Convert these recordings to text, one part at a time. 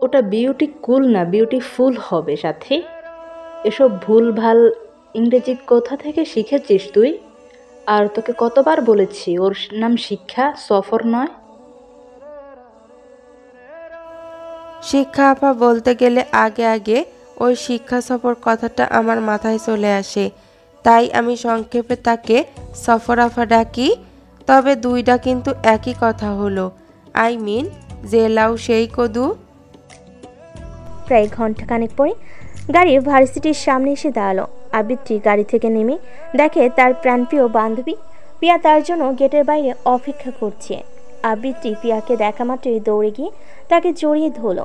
ওটা বিউটিকুল না, বিউটিফুল হবে সাথী। এসব ভুলভাল ইংরেজি কোথা থেকে শিখেছিস তুই? আর তোকে কতবার বলেছি ওর নাম শিক্ষা, সফর নয়। শিক্ষা আপা বলতে গেলে আগে আগে ওই শিক্ষা সফর কথাটা আমার মাথায় চলে আসে, তাই আমি সংক্ষেপে তাকে সফর আফা ডাকি। তবে দুইটা কিন্তু একই কথা হলো, আই মিন যে লাউ সেই কদু। প্রায় ঘন্টাখানেক পরে গাড়ি ভার্সিটির সামনে এসে দাঁড়ালো। আবৃত্তি গাড়ি থেকে নেমে দেখে তার প্রাণপ্রিয় বান্ধবী পিয়া তার জন্য গেটের বাইরে অপেক্ষা করছে। আবৃত্তি পিয়াকে দেখা মাত্রই দৌড়ে গিয়ে তাকে জড়িয়ে ধরল।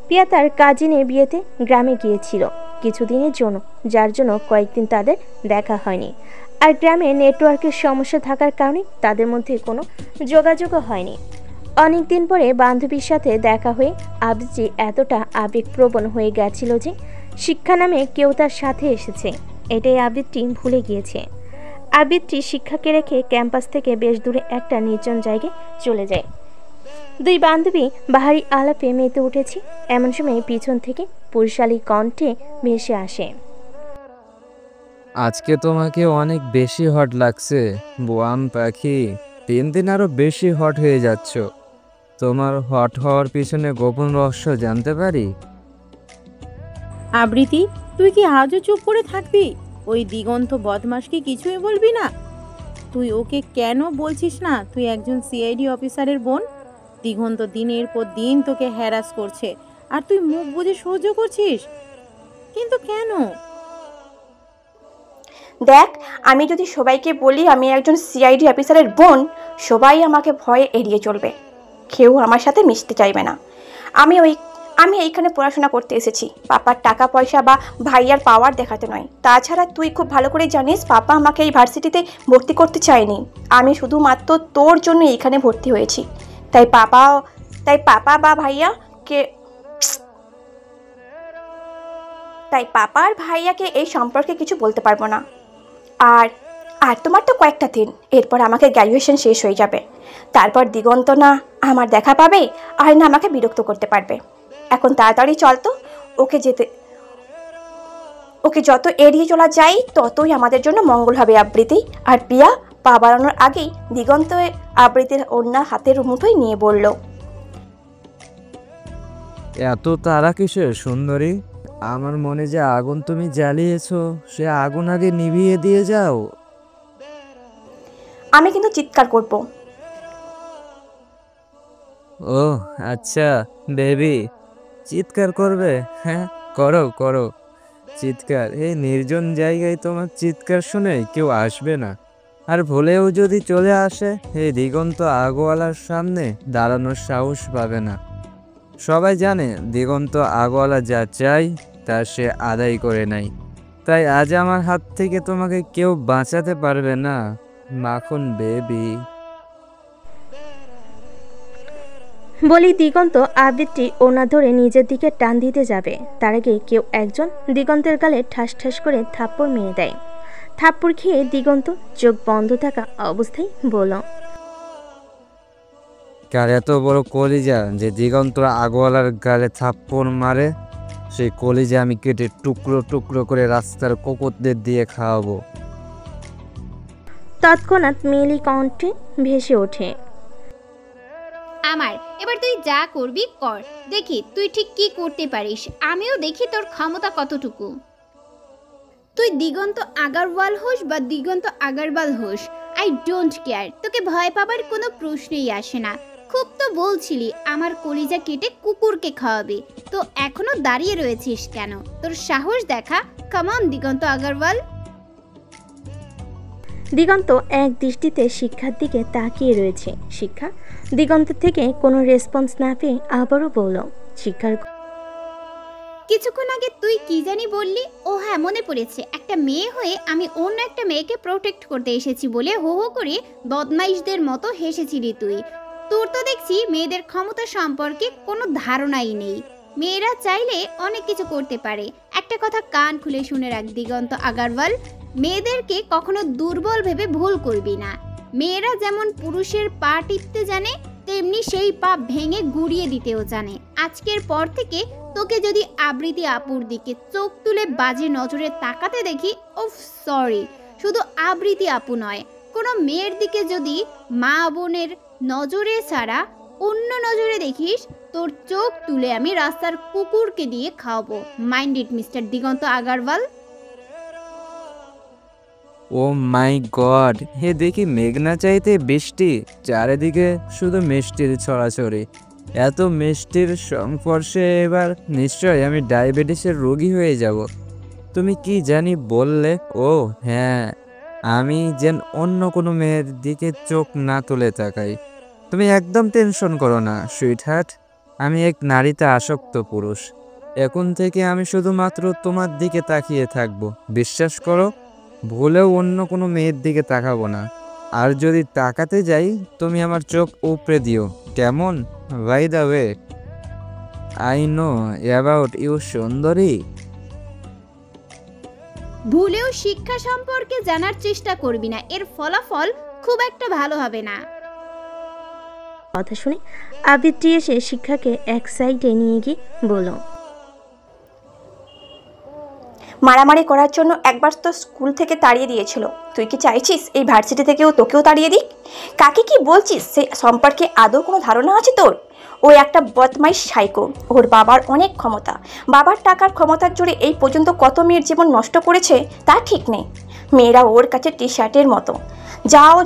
পিয়া তার কাজিনের বিয়েতে গ্রামে গিয়েছিল কিছুদিনের জন্য, যার জন্য কয়েকদিন তাদের দেখা হয়নি। আর গ্রামে নেটওয়ার্কের সমস্যা থাকার কারণে তাদের মধ্যে কোনো যোগাযোগও হয়নি। অনেকদিন পরে বান্ধবীর সাথে দেখা হয়ে আবৃত্তি এতটা আবেগপ্রবণ হয়ে গেছিল যে শিক্ষা নামে কেউ তার সাথে এসেছে এটাই আবৃত্তি ভুলে গিয়েছে। আবৃত্তি শিক্ষাকে রেখে ক্যাম্পাস থেকে বেশ দূরে একটা নির্জন জায়গায় চলে যায়। দুই বান্ধবী বাহারি আলাপে মেতে উঠেছে। এমন সময় পিছন থেকে পুরুষালী কণ্ঠে ভেসে আসে, আজকে তোমাকে অনেক বেশি হট লাগছে বোয়াম পাখি। দিন দিন আরো বেশি হট হয়ে যাচ্ছ। তোমার হট হওয়ার পিছনে গোপন রহস্য জানতে পারি? আবৃত্তি, তুই কি আজও চুপ করে থাকবি? ওই দিগন্ত বদমাশকে কিছুই বলবি না? তুই ওকে কেন বলছিস না তুই একজন সিআইডি অফিসারের বোন? দিগন্ত দিনের পর দিন তোকে হ্যারাস করছে আর তুই মুখ বুজে সহ্য করছিস, কিন্তু কেন? দেখ, আমি যদি সবাইকে বলি আমি একজন সিআইডি অফিসারের বোন, সবাই আমাকে ভয়ে এড়িয়ে চলবে, কেউ আমার সাথে মিশতে চাইবে না। আমি এইখানে পড়াশোনা করতে এসেছি, পাপার টাকা পয়সা বা ভাইয়ার পাওয়ার দেখাতে নয়। তাছাড়া তুই খুব ভালো করে জানিস পাপা আমাকে এই ভার্সিটিতে ভর্তি করতে চায়নি। আমি শুধুমাত্র তোর জন্য এইখানে ভর্তি হয়েছি। তাই পাপা বা ভাইয়াকে তাই পাপা আর ভাইয়াকে এই সম্পর্কে কিছু বলতে পারবো না। আর আর তোমার তো কয়েকটা দিন, এরপর আমাকে গ্র্যাজুয়েশন শেষ হয়ে যাবে। তারপর দিগন্ত না আমার দেখা পাবে আর না আমাকে বিরক্ত করতে পারবে। এখন তাড়াতাড়ি চল তো, ওকে যত এড়িয়ে চলা যায় ততই আমাদের জন্য মঙ্গল হবে আবৃত্তি। আর পিয়া পা বাড়ানোর আগেই দিগন্ত আবৃত্তির ওড়না হাতের মুঠোয় নিয়ে বলল, এত তারা কিসের সুন্দরী? আমার মনে যে আগুন তুমি জ্বালিয়েছো সে আগুন আগে নিভিয়ে দিয়ে যাও। আমি কিন্তু চিৎকার করব। ও আচ্ছা বেবি, চিৎকার করবে? হ্যাঁ করো করো চিৎকার। এই নির্জন জায়গায় তোমার চিৎকার শুনে কেউ আসবে না। আর ভুলেও যদি চলে আসে এই দিগন্ত আগোয়ালার সামনে দাঁড়ানোর সাহস পাবে না। সবাই জানে দিগন্ত আগোয়ালা যা চাই তা সে আদায় করে নাই। তাই আজ আমার হাত থেকে তোমাকে কেউ বাঁচাতে পারবে না মাখন বেবি। বলি দিগন্ত আবৃত্তি ওড়না ধরে নিজের দিকে টান দিতে যাবে, তার আগে কেউ একজন দিগন্তের গালে ঠাস ঠাস করে থাপ্পড় মেরে দেয়। থাপ্পড় খেয়ে দিগন্ত চোখ বন্ধ থাকা অবস্থায় বলল, কার এত বড় কলিজা যে দিগন্ত আগোয়ালার গালে থাপ্পড় মারে? সেই কলিজা আমি কেটে টুকরো টুকরো করে রাস্তার কুকুরদের দিয়ে খাওয়াবো। তৎক্ষণাৎ মেলি কণ্ঠে ভেসে ওঠে, আমার এবার তুই যা করবি কর, দেখি তুই ঠিক কি করতে পারিস, আমিও দেখি তোর ক্ষমতা কতটুকু। তুই দিগন্ত আগারওয়াল হোস বা দিগন্ত আগারওয়াল হোস, আই ডোন্ট কেয়ার, তোকে ভয় পাবার কোনো প্রশ্নই আসে না। খুব তো বলছিলি আমার কলিজা কেটে কুকুরকে খাওয়াবে, তো এখনো দাঁড়িয়ে রয়েছিস কেন? তোর সাহস দেখা, কাম অন দিগন্ত আগারওয়াল। দিগন্ত এক দৃষ্টিতে শিক্ষার দিকে তাকিয়ে রয়েছে। শিক্ষা দিগন্ত থেকে কোনো রেসপন্স না পেয়ে আবারও বলল, শিক্ষার কিছুক্ষণ আগে তুই কি জানি বললি? ও হ্যাঁ, মনে পড়েছে, একটা মেয়ে হয়ে আমি অন্য একটা মেয়েকে প্রোটেক্ট করতে এসেছি বলে হো হো করে বদমাইশদের মতো হেসেছিলি তুই। তোর তো দেখছি মেয়েদের ক্ষমতা সম্পর্কে কোনো ধারণাই নেই। মেয়েরা চাইলে অনেক কিছু করতে পারে। একটা কথা কান খুলে শুনে রাখ দিগন্ত আগারওয়াল, মেয়েদেরকে কখনো দুর্বল ভেবে ভুল করবি না। মেয়েরা যেমন পুরুষের পা টিপতে জানে, তেমনি সেই পা ভেঙে গুড়িয়ে দিতেও জানে। আজকের পর থেকে তোকে যদি আবৃতি আপুর দিকে চোখ তুলে বাজে নজরে তাকাতে দেখি, ওফ সরি, শুধু আবৃতি আপু নয়, কোনো মেয়ের দিকে যদি মা বোনের নজরে ছাড়া অন্য নজরে দেখিস, তোর চোখ তুলে আমি রাস্তার কুকুরকে দিয়ে খাওয়াবো। Mind it mister Diganta Agarwal. Oh my god, হে দেখি মেঘনা চাইতে বৃষ্টি, চারিদিকে শুধু মিষ্টির ছড়াছড়ি। এত মিষ্টির সংস্পর্শে এবার নিশ্চয় আমি ডায়াবেটিসের রোগী হয়ে যাব। তুমি কি জানি বললে? ও হ্যাঁ, আমি যেন অন্য কোনো মেয়ের দিকে চোখ না তুলে তাকাই। তুমি একদম টেনশন করো না সুইটহার্ট, আমি এক নারীতে আসক্ত পুরুষ। এখন থেকে আমি শুধুমাত্র তোমার দিকে তাকিয়ে থাকবো। বিশ্বাস করো, ভুলেও অন্য কোনো মেয়ের দিকে তাকাবো না। আর যদি তাকাতে যাই, তুমি আমার চোখ উপড়ে দিও, কেমন? By the way, I know about you সুন্দরী। ভুলেও শিক্ষা সম্পর্কে জানার চেষ্টা করবি না, এর ফলাফল খুব একটা ভালো হবে না। কথা শুনে আবৃত্তি এসে শিক্ষাকে এক সাইডে নিয়ে গিয়ে বলল, মারামারি করার জন্য একবার তো স্কুল থেকে তাড়িয়ে দিয়েছিল, তুই কি চাইছিস এই ভার্সিটি থেকেও তোকেও তাড়িয়ে দিক? কাকে কি বলছিস সে সম্পর্কে আদৌ কোনো ধারণা আছে তোর? ও একটা বদমাইশ সাইকো। ওর বাবার অনেক ক্ষমতা, বাবার টাকার ক্ষমতার জোরে এই পর্যন্ত কত মেয়ের জীবন নষ্ট করেছে তা ঠিক নেই। মেয়েরা ওর কাছে টি শার্টের মতো, যাও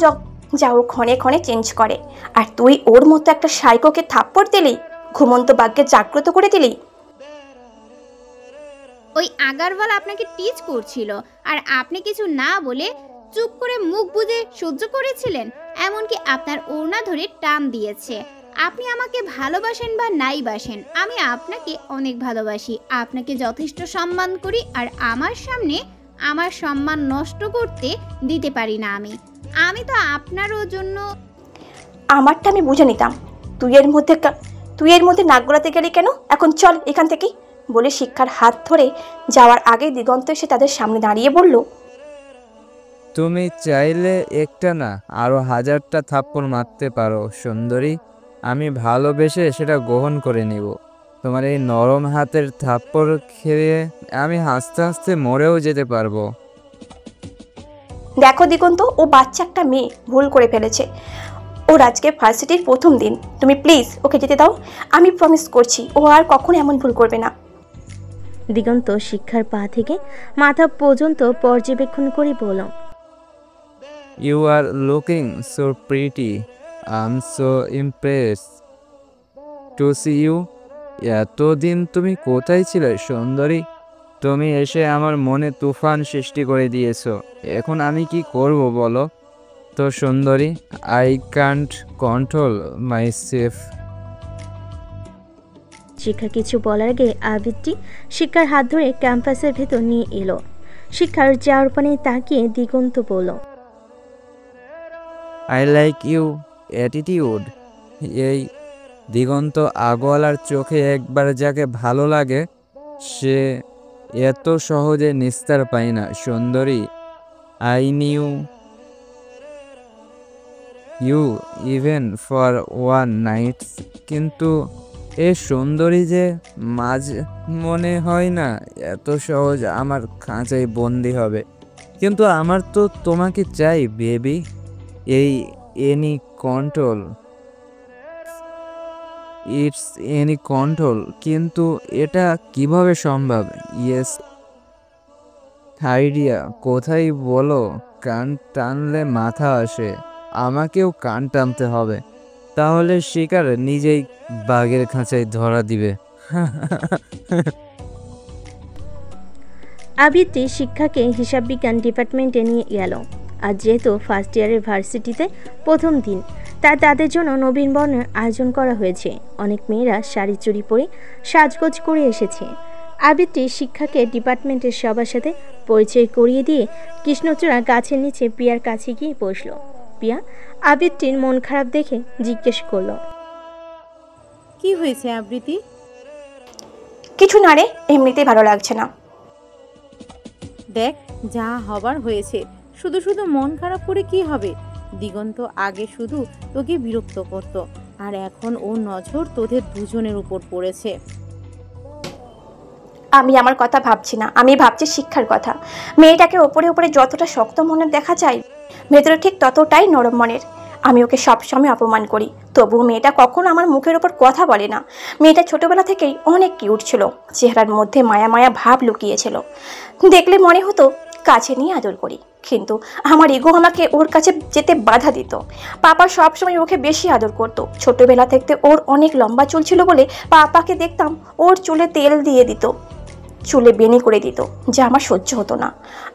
যাও ক্ষণে ক্ষণে চেঞ্জ করে। আর তুই ওর মতো একটা সাইকোকে থাপ্পড় দিলি, ঘুমন্ত বাঘকে জাগ্রত করে দিলি। ওই আগারওয়াল আপনাকে টিচ করছিল আর আপনি কিছু না বলে চুপ করে মুখ বুজে সহ্য করেছিলেন। এমনকি আপনার ওড়না ধরে টান দিয়েছে। আপনি আমাকে ভালোবাসেন বা নাই বাসেন, আমি আপনাকে অনেক ভালোবাসি, আপনাকে যথেষ্ট সম্মান করি, আর আমার সামনে আমার সম্মান নষ্ট করতে দিতে পারি না। আমি তো আপনারও জন্য। আমারটা আমি বুঝে নিতাম, তুই এর মধ্যে নাক গলাতে গেলি কেন? এখন চল এখান থেকে, বলে শিক্ষার হাত ধরে যাওয়ার আগে দিগন্ত এসে তাদের সামনে দাঁড়িয়ে বলল, তুমি চাইলে একটা না আরো 1000টা থাপ্পড় মারতে পারো সুন্দরী, আমি ভালোবেসে সেটা গ্রহণ করে নিব। তোমার এই নরম হাতের থাপ্পড় খেয়ে আমি হাসতে হাসতে মরেও যেতে পারবো। দেখো দিগন্ত, ও বাচ্চা একটা মেয়ে, ভুল করে ফেলেছে। ওর আজকে ভার্সিটির প্রথম দিন, তুমি প্লিজ ওকে যেতে দাও। আমি প্রমিস করছি ও আর কখনো এমন ভুল করবে না। দিগন্ত শিক্ষার পা থেকে মাথা পর্যন্ত পর্যবেক্ষণ করে বলল, you are looking so pretty, I am so impress to see you. এতদিন তুমি কোথায় ছিলে সুন্দরী? তুমি এসে আমার মনে তুফান সৃষ্টি করে দিয়েছো। এখন আমি কি করব বলো তো সুন্দরী? I can't control my self. শিক্ষা কিছু বলার আগে আবৃত্তি শিক্ষার হাত ধরে ক্যাম্পাসের ভেতর নিয়ে এলো। শিক্ষার যাওয়ার পানে তাকিয়ে দিগন্ত বলল, আই লাইক ইউ অ্যাটিটিউড। এই দিগন্ত আগোয়ালার চোখে একবার যাকে ভালো লাগে সে এত সহজে নিস্তার পায় না সুন্দরী। I knew you even for one night, কিন্তু এ সুন্দরী যে মাঝে মনে হয় না এত সহজ আমার খাঁচায় বন্দি হবে। কিন্তু আমার তো তোমাকে চাই বেবি, এই any control, it's any control. কিন্তু এটা কিভাবে সম্ভব? ইয়েস আইডিয়া কোথায় বলো? কান টানলে মাথা আসে, আমাকেও কান টানতে হবে, তাহলে শিকার নিজেই বাঘের খাঁচায় ধরা দিবে। আবৃত্তি শিক্ষাকে হিসাব বিজ্ঞান ডিপার্টমেন্টে নিয়ে গেল। আর যেহেতু ফার্স্ট ইয়ারের ভার্সিটিতে প্রথম দিন, তাই তাদের জন্য নবীন বর্ণের আয়োজন করা হয়েছে। অনেক মেয়েরা শাড়ি চুড়ি পরে সাজগোজ করে এসেছে। আবৃত্তি শিক্ষাকে ডিপার্টমেন্টের সবার সাথে পরিচয় করিয়ে দিয়ে কৃষ্ণচূড়া গাছের নিচে প্রিয়ার কাছে গিয়ে বসলো। প্রিয়া আবৃত্তির মন খারাপ দেখে জিজ্ঞেস করলো, কি হয়েছে আবৃত্তি? কিছু না রে, এমনিতেই ভালো লাগছে না। দেখ, যা হবার হয়েছে, শুধু শুধু মন খারাপ করে কি হবে? দিগন্ত আগে শুধু তোকে বিরক্ত করত, আর এখন ওর নজর তোদের দুজনের উপর পড়েছে। আমি আমার কথা ভাবছি না, আমি ভাবছি শিক্ষার কথা। মেয়েটাকে ওপরে ওপরে যতটা শক্ত মনের দেখা যায়, ভেতরে ঠিক ততটাই নরম মনের। আমি ওকে সবসময় অপমান করি, তবুও মেয়েটা কখনো আমার মুখের ওপর কথা বলে না। মেয়েটা ছোটবেলা থেকেই অনেক কিউট ছিল, চেহারার মধ্যে মায়া মায়া ভাব লুকিয়েছিল। দেখলে মনে হতো কাছে নিয়ে আদর করি, কিন্তু আমার ইগো আমাকে ওর কাছে যেতে বাধা দিত। পাপা সবসময় ওকে বেশি আদর করতো। ছোটবেলা থেকে ওর অনেক লম্বা চুল ছিল বলে পাপাকে দেখতাম ওর চুলে তেল দিয়ে দিত, চুলে বেনি করে দিত, যা আমার সহ্য হতো না।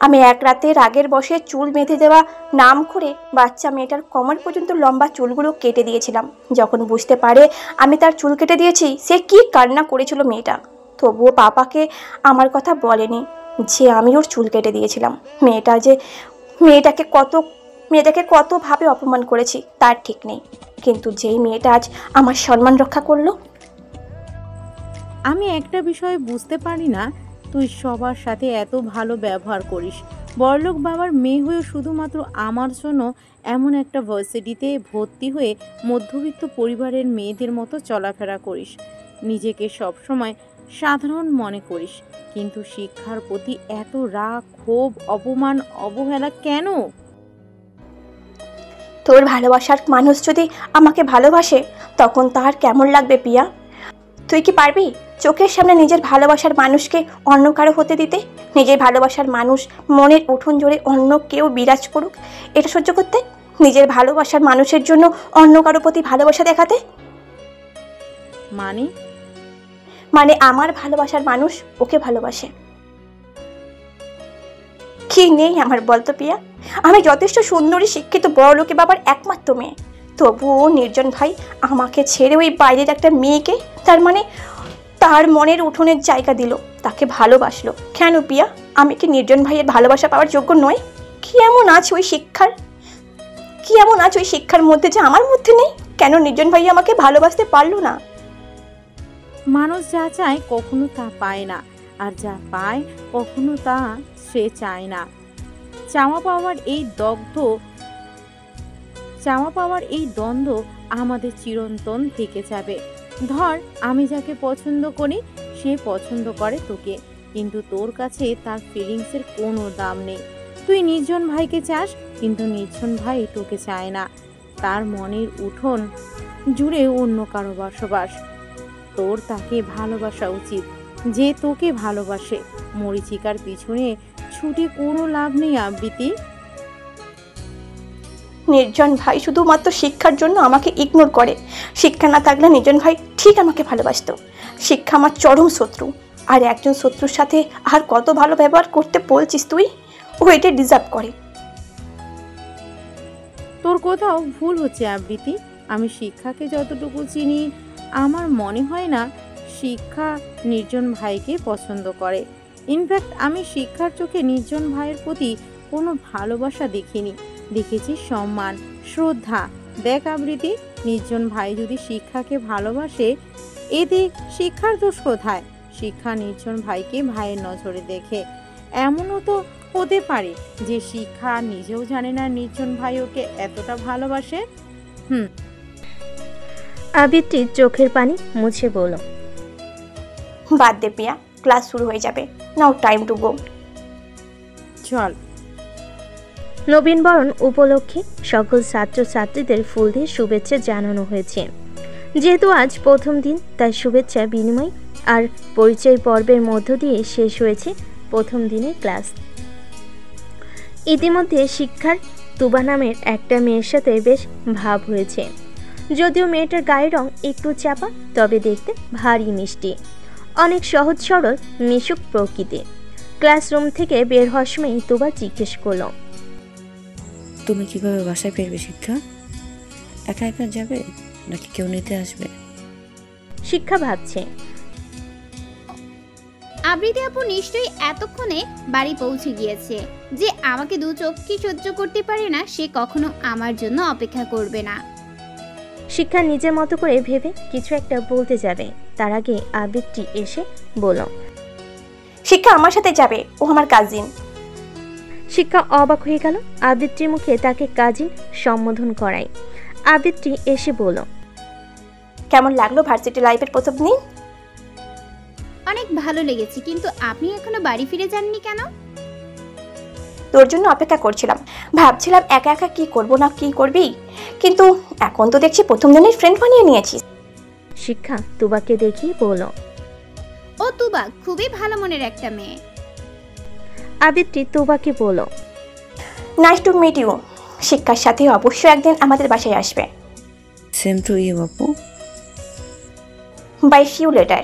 আমি এক রাতে রাগের বসে চুল বেঁধে দেওয়া নাম করে বাচ্চা মেয়েটার কোমর পর্যন্ত লম্বা চুলগুলো কেটে দিয়েছিলাম। যখন বুঝতে পারে আমি তার চুল কেটে দিয়েছি, সে কি কান্না করেছিল মেয়েটা। তবুও পাপাকে আমার কথা বলেনি যে আমি ওর চুল কেটে দিয়েছিলাম। মেয়েটাকে কতভাবে অপমান করেছি তার ঠিক নেই, কিন্তু যেই মেয়েটা আজ আমার সম্মান রক্ষা করলো। আমি একটা বিষয় বুঝতে পারি না, তুই সবার সাথে এত ভালো ব্যবহার করিস, বড়লোক বাবার মেয়ে হয়েও শুধুমাত্র আমার জন্য এমন একটা ভার্সিটিতে ভর্তি হয়ে মধ্যবিত্ত পরিবারের মেয়েদের মতো চলাফেরা করিস, নিজেকে সবসময় সাধারণ মনে করিস, কিন্তু শিক্ষার প্রতি এত রাগ, ক্ষোভ, অপমান, অবহেলা কেন? তোর ভালোবাসার মানুষ যদি আমাকে ভালোবাসে তখন তার কেমন লাগবে পিয়া? তুই কি পারবি চোখের সামনে নিজের ভালোবাসার মানুষকে অন্য কারো হতে দিতে? নিজের ভালোবাসার মানুষ মনের উঠোন জুড়ে অন্য কেউ বিরাজ করুক, এটা সহ্য করতে? নিজের ভালোবাসার মানুষের জন্য অন্য কারো প্রতি ভালোবাসা দেখাতে? মানে আমার ভালোবাসার মানুষ ওকে ভালোবাসে। কি নেই আমার বলতো পিয়া? আমি যথেষ্ট সুন্দরী, শিক্ষিত, বড়লোকে বাবার একমাত্র মেয়ে, তবুও নির্জন ভাই আমাকে ছেড়ে ওই বাইরের একটা মেয়েকে তার মনের উঠোনের জায়গা দিল, তাকে ভালোবাসলো। কেন পিয়া? আমি কি নির্জন ভাইয়ের ভালোবাসা পাওয়ার যোগ্য নয়? কি এমন আছে ওই শিক্ষার মধ্যে যে আমার মধ্যে নেই? কেন নির্জন ভাই আমাকে ভালোবাসতে পারলো না? মানুষ যা চায় কখনো তা পায় না, আর যা পায় কখনো তা সে চায় না। চাওয়া পাওয়ার এই দ্বন্দ্ব আমাদের চিরন্তন থেকে যাবে। ধর, আমি যাকে পছন্দ করি সে পছন্দ করে তোকে, কিন্তু তোর কাছে তার ফিলিংসের কোনো দাম নেই। তুই নির্জন ভাইকে চাস, কিন্তু নির্জন ভাই তোকে চায় না। তার মনের উঠোন জুড়ে অন্য কারো বসবাস। তোর তাকে ভালোবাসা উচিত যে তোকে ভালোবাসে। মরিচিকার পিছনে ছুটে কোনো লাভ নেই আবৃত্তি। নির্জন ভাই শুধুমাত্র শিক্ষার জন্য আমাকে ইগনোর করে। শিক্ষা না থাকলে নির্জন ভাই ঠিক আমাকে ভালোবাসতো। শিক্ষা আমার চরম শত্রু, আর একজন শত্রুর সাথে আর কত ভালো ব্যবহার করতে বলছিস তুই? ও এটা ডিজার্ভ করে। তোর কোথাও ভুল হচ্ছে আবৃত্তি। আমি শিক্ষাকে যতটুকু চিনি, আমার মনে হয় না শিক্ষা নির্জন ভাইকে পছন্দ করে। ইনফ্যাক্ট আমি শিক্ষার চোখে নির্জন ভাইয়ের প্রতি কোনো ভালোবাসা দেখিনি, দেখেছি সম্মান, শ্রদ্ধা। দেখ আবৃত্তি, নির্জন ভাই যদি শিক্ষাকে ভালোবাসে, এতে শিক্ষার দোষ কোথায়? শিক্ষা নির্জন ভাইকে ভাইয়ের নজরে দেখে। এমনও তো হতে পারে যে শিক্ষা নিজেও জানে না নির্জন ভাই ওকে এতটা ভালোবাসে। আবৃত্তির চোখের পানি মুছে বলল, বাদ দে পিয়া, ক্লাস শুরু হয়ে যাবে। নাও টাইম টু গো। চল। নবীনবরণ উপলক্ষে সকল ছাত্রছাত্রীদের ফুল দিয়ে শুভেচ্ছা জানানো হয়েছে। যেহেতু আজ প্রথম দিন, তাই শুভেচ্ছা বিনিময় আর পরিচয় পর্বের মধ্য দিয়ে শেষ হয়েছে প্রথম দিনের ক্লাস। ইতিমধ্যে শিক্ষার তুবা নামের একটা মেয়ের সাথে বেশ ভাব হয়েছে। যদিও মেয়েটার গায়ের রং একটু চাপা, তবে দেখতে ভারী মিষ্টি, অনেক সহজ সরল মিশুক প্রকৃতি। ক্লাসরুম থেকে বের হওয়ার সময় তুবা জিজ্ঞেস করলো, তুমি কিভাবে বাসায় ফিরবে শিক্ষা? একা একা যাবে নাকি কেউ নিতে আসবে? শিক্ষা ভাবছে। আবৃত্তি আপু নিশ্চয়ই এতক্ষণে বাড়ি পৌঁছে গিয়েছে। যে আমাকে দু চোখকে সহ্য করতে পারে না, সে কখনো আমার জন্য অপেক্ষা করবে না। শিক্ষা নিজের মতো করে ভেবে কিছু একটা বলতে যাবে, তার আগে আবৃত্তি এসে বলল, শিক্ষা আমার সাথে যাবে, ও আমার কাজিন। শিক্ষা অবাক হয়ে গেল। আবৃত্তির মুখে তাকে কাজিন সম্বোধন করায়। আবৃত্তি এসে বলল, কেমন লাগলো ভার্সিটি লাইফের প্রথম দিন? অনেক ভালো লেগেছে, কিন্তু আপনি এখনো বাড়ি ফিরে যাননি কেন? তোর জন্য অপেক্ষা করছিলাম, ভাবছিলাম একা একা কি করব না কি করবি, কিন্তু এখন তো দেখছি প্রথম দিনের ফ্রেন্ড বানিয়ে নিয়েছিস। শিক্ষা তুবাকে দেখিয়ে বলল। ও তুবা খুবই ভালো মনের একটা মেয়ে। আবিত্রী তুবাকে বলল। Nice to meet you. শিক্ষার সাথে অবশ্যই একদিন আমাদের বাসায় আসবে। সেম টু ইউ আপু। Bye see you later.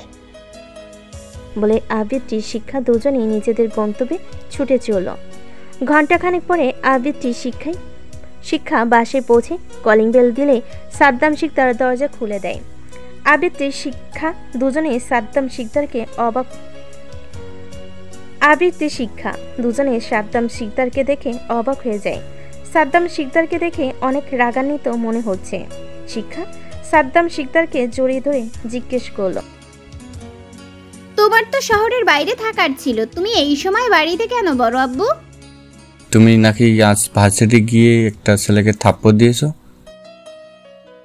বলে আবিত্রী শিক্ষা দুজনেই নিজেদের গন্তব্যে ছুটে চলল। ঘণ্টাখানেক পরে আবিত্রী শিক্ষা বাসায় পৌঁছে কলিং বেল দিলে সাদ্দাম শিকদার দরজা খুলে দেয়। আবিত্রী শিক্ষা দুজনে সাদ্দাম শিকদারকে দেখে অবাক হয়ে যায়। সাদ্দাম শিকদারকে দেখে অনেক রাগান্বিত মনে হচ্ছে। শিক্ষা সাদ্দাম শিকদারকে জড়িয়ে ধরে জিজ্ঞেস করল, তোমার তো শহরের বাইরে থাকার ছিল, তুমি এই সময় বাড়িতে কেন বড় আব্বু? তুমি নাকি আজ ভার্সিটি গিয়ে একটা ছেলেকে থাপ্পড় দিয়েছো?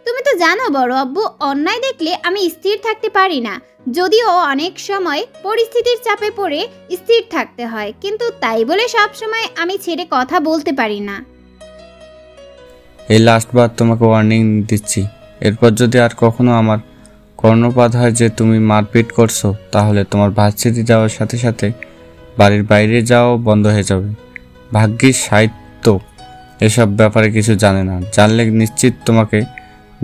তুমি তো জানো বড় আব্বু, অন্যায় দেখলে আমি স্থির থাকতে পারি না। যদিও অনেক সময় পরিস্থিতির চাপে পড়ে স্থির থাকতে হয়, কিন্তু তাই বলে সব সময় আমি ছেড়ে কথা বলতে পারি না। এই লাস্টবার তোমাকে ওয়ার্নিং দিচ্ছি, এরপর যদি আর কখনো আমার কর্ণপাত হয় যে তুমি মারপিট করছো, তাহলে তোমার ভার্সিটি যাওয়ার সাথে সাথে বাড়ির বাইরে যাওয়াও বন্ধ হয়ে যাবে। ভাগ্যিস সাহিত্য এসব ব্যাপারে কিছু জানে না, জানলে নিশ্চিত তোমাকে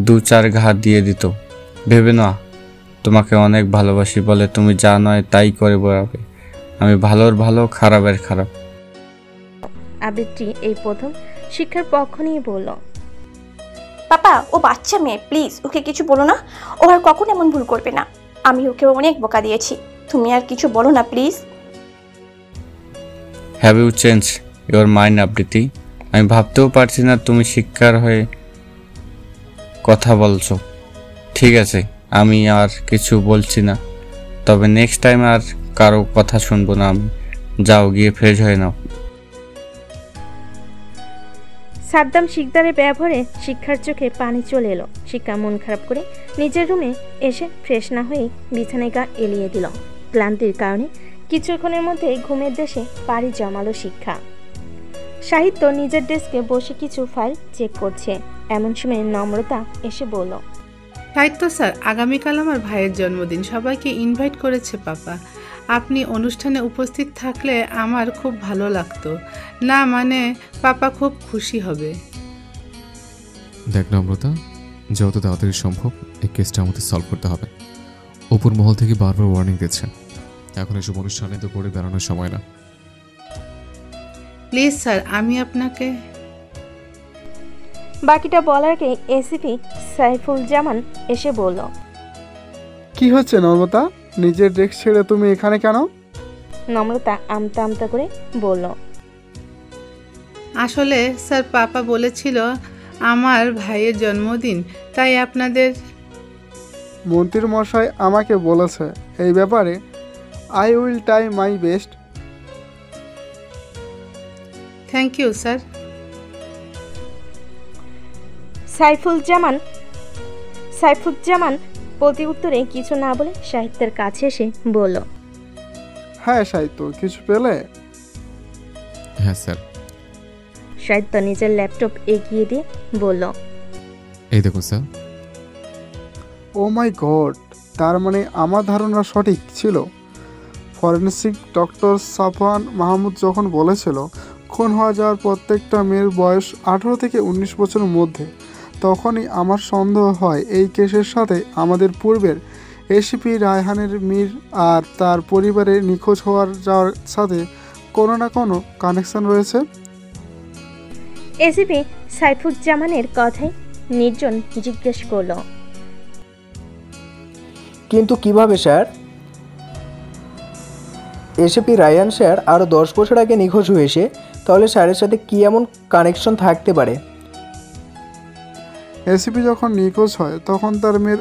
2-4 ঘা দিয়ে দিত। ভেবে না তোমাকে অনেক ভালোবাসি বলে তুমি যা নয় তাই করে বেড়াবে। আমি ভালোর ভালো, খারাপের খারাপ। আবিত্রী এই প্রথম শিক্ষার পক্ষ নিয়ে বলল। পাপা, ও বাচ্চা মেয়ে, প্লিজ ওকে কিছু বলো না। ও আর কখনো এমন ভুল করবে না। আমি ওকে অনেক বকা দিয়েছি, তুমি আর কিছু বলো না please. Have you change your mind Abritti? আমি ভাবতেও পারছি না তুমি শিক্ষার হয়ে কথা বলছো। ঠিক আছে, আমি আর কিছু বলছি না, তবে নেক্সট টাইম আর কারো কথা শুনবো না আমি। যাও গিয়ে ফ্রেশ হয়ে নাও। সাদ্দাম শিকদারের ব্যবহারে শিক্ষার চোখে পানি চলে এলো। শিক্ষা মন খারাপ করে নিজের রুমে এসে ফ্রেশ না হয়ে বিছানায় গা এলিয়ে দিল। ক্লান্তির কারণে কিছুক্ষণের মধ্যে ঘুমের দেশে পাড়ি জমালো শিক্ষা। সাহিত্য নিজের ডেস্কে বসে কিছু ফাইল চেক করছে। এমন সময় নম্রতা এসে বলল, সাহিত্য স্যার, আগামীকাল আমার ভাইয়ের জন্মদিন, সবাইকে ইনভাইট করেছে পাপা। আপনি অনুষ্ঠানে উপস্থিত থাকলে আমার খুব ভালো লাগতো। না মানে পাপা খুব খুশি হবে। দেখ নম্রতা, যত তাড়াতাড়ি সম্ভব এই কেসটা আমাদের সলভ করতে হবে। উপর মহল থেকে বারবার ওয়ার্নিং দিচ্ছে, এখন এসব অনুষ্ঠানে তো করে বেড়ানোর সময় না। প্লিজ স্যার, আমি আপনাকে। বাকিটা বলার আগে এসিপি সাইফুল জামান এসে বলল, কি হচ্ছে নম্রতা? নিজের ডেস্ক ছেড়ে তুমি এখানে কেন? নম্রতা আমতা আমতা করে বলল, আসলে স্যার পাপা বলেছিল আমার ভাইয়ের জন্মদিন, তাই আপনাদের। মন্ত্রী মশাই আমাকে বলেছে এই ব্যাপারে। I will try my best. Thank you sir. Saifuzzaman প্রতি উত্তরে কিছু না বলে সাহিত্যের কাছে এসে বলল, হ্যাঁ সাহিত্য, কিছু পেলে? হ্যাঁ স্যার। সাহিত্য নিজের ল্যাপটপ এগিয়ে দিয়ে বলল, এই দেখুন স্যার। ও মাই গড, তার মানে আমার ধারণা সঠিক ছিল। ফরেনসিক ডক্টর সাফওয়ান মাহমুদ যখন বলেছিল খুন হয়ে যাওয়ার প্রত্যেকটা মেয়ের বয়স 18 থেকে 19 বছরের মধ্যে, তখনই আমার সন্দেহ হয় এই কেসের সাথে আমাদের পূর্বের এসিপি রায়হানের মীর আর তার পরিবারের নিখোঁজ যাওয়ার সাথে কোনো না কোনো কানেকশন রয়েছে। এসিপি সাইফুজ্জামানের কথায় নির্জন জিজ্ঞেস করল, কিন্তু কিভাবে স্যার? এসিপি রায়ান স্যার আরও 10 বছর আগে নিখোঁজ হয়েছে, তাহলে স্যারের সাথে কি এমন কানেকশন থাকতে পারে? এসিপি যখন নিখোঁজ হয় তখন তার মেয়ের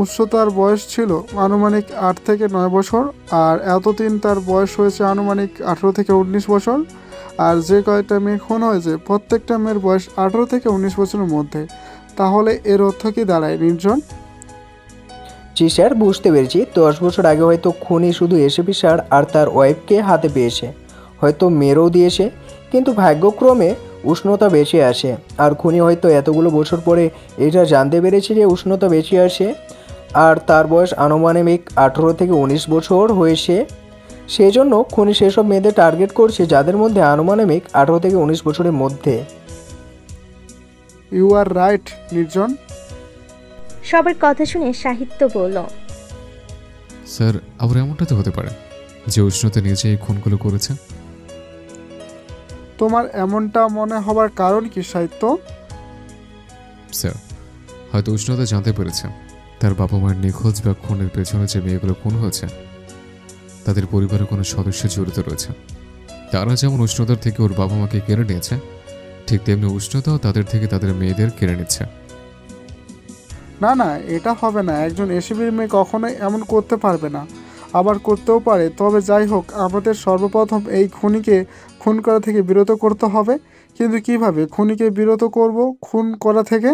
উচ্চতার বয়স ছিল আনুমানিক 8 থেকে 9 বছর, আর এতদিন তার বয়স হয়েছে আনুমানিক 18 থেকে 19 বছর। আর যে কয়েকটা মেয়ে খুন হয়েছে প্রত্যেকটা মেয়ের বয়স 18 থেকে 19 বছরের মধ্যে। তাহলে এর অর্থ কি দাঁড়ায় নির্জন? জি স্যার, বুঝতে পেরেছি। 10 বছর আগে হয়তো খুনি শুধু এসপি স্যার আর তার ওয়াইফকে হাতে পেয়েছে, হয়তো মেরেও দিয়েছে, কিন্তু ভাগ্যক্রমে উষ্ণতা বেঁচে আসে। আর খুনি হয়তো এতগুলো বছর পরে এটা জানতে পেরেছে যে উষ্ণতা বেঁচে আসে, আর তার বয়স আনুমানিক 18 থেকে 19 বছর হয়েছে। সেই জন্য খুনি সেসব মেয়েদের টার্গেট করছে যাদের মধ্যে আনুমানিক 18 থেকে 19 বছরের মধ্যে। ইউ আর রাইট নির্জন। সবার কথা শুনে সাহিত্য বলল, স্যার আবার এমনটা তো হতে পারে যে উষ্ণতা নিজে এই খুনগুলো করেছে। তোমার এমনটা মনে হবার কারণ কি সাহিত্য? স্যার হয়তো উষ্ণতা জানতে পেরেছে তার বাবা মায়ের নিখোঁজ বা খুনের পেছনে যে মেয়েগুলো খুন হয়েছে তাদের পরিবারের কোনো সদস্য জড়িত রয়েছে। তারা যেমন উষ্ণতার থেকে ওর বাবা মাকে কেড়ে নিয়েছে, ঠিক তেমনি উষ্ণতাও তাদের থেকে তাদের মেয়েদের কেড়ে নিচ্ছে। না না, এটা হবে না। একজন এসিবির মেয়ে কখনোই এমন করতে পারবে না, আবার করতেও পারে। তবে যাই হোক, আমাদের সর্বপ্রথম এই খুনিকে খুন করা থেকে বিরত করতে হবে। কিন্তু কিভাবে খুনিকে বিরত করব খুন করা থেকে?